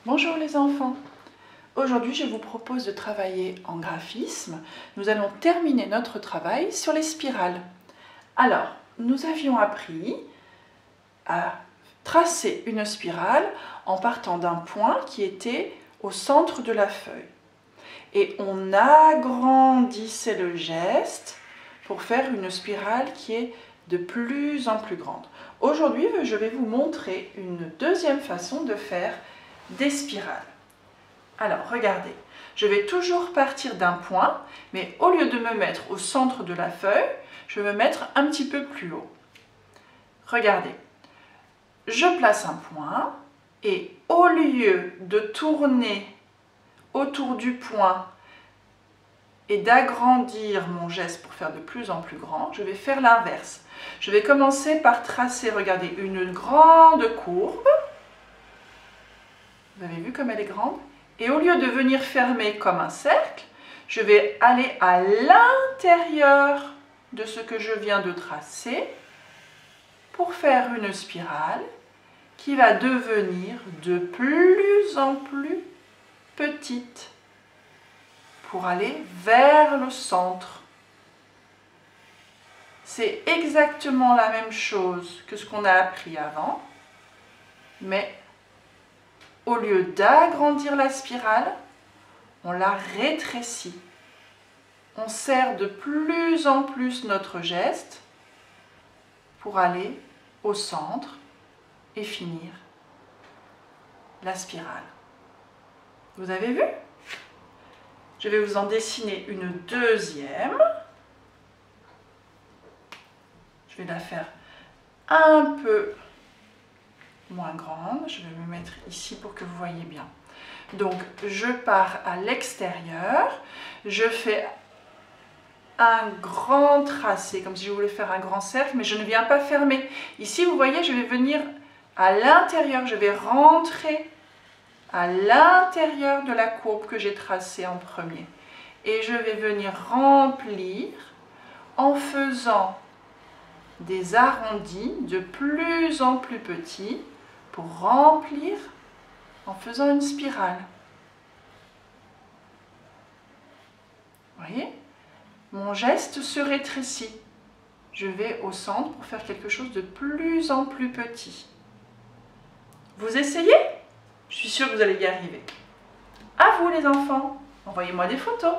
Bonjour les enfants. Aujourd'hui, je vous propose de travailler en graphisme. Nous allons terminer notre travail sur les spirales. Alors, nous avions appris à tracer une spirale en partant d'un point qui était au centre de la feuille. Et on agrandissait le geste pour faire une spirale qui est de plus en plus grande. Aujourd'hui, je vais vous montrer une deuxième façon de faire des spirales. Alors, regardez, je vais toujours partir d'un point, mais au lieu de me mettre au centre de la feuille, je vais me mettre un petit peu plus haut. Regardez, je place un point et au lieu de tourner autour du point et d'agrandir mon geste pour faire de plus en plus grand, je vais faire l'inverse. Je vais commencer par tracer, regardez, une grande courbe. Vous avez vu comme elle est grande? Et au lieu de venir fermer comme un cercle, je vais aller à l'intérieur de ce que je viens de tracer pour faire une spirale qui va devenir de plus en plus petite pour aller vers le centre. C'est exactement la même chose que ce qu'on a appris avant, mais au lieu d'agrandir la spirale, on la rétrécit. On serre de plus en plus notre geste pour aller au centre et finir la spirale. Vous avez vu? Je vais vous en dessiner une deuxième. Je vais la faire un peu moins grande. Je vais me mettre ici pour que vous voyez bien. Donc, je pars à l'extérieur. Je fais un grand tracé, comme si je voulais faire un grand cercle, mais je ne viens pas fermer. Ici, vous voyez, je vais venir à l'intérieur. Je vais rentrer à l'intérieur de la courbe que j'ai tracée en premier. Et je vais venir remplir en faisant des arrondis de plus en plus petits pour remplir en faisant une spirale. Vous voyez? Mon geste se rétrécit. Je vais au centre pour faire quelque chose de plus en plus petit. Vous essayez? Je suis sûre que vous allez y arriver. À vous les enfants, envoyez-moi des photos.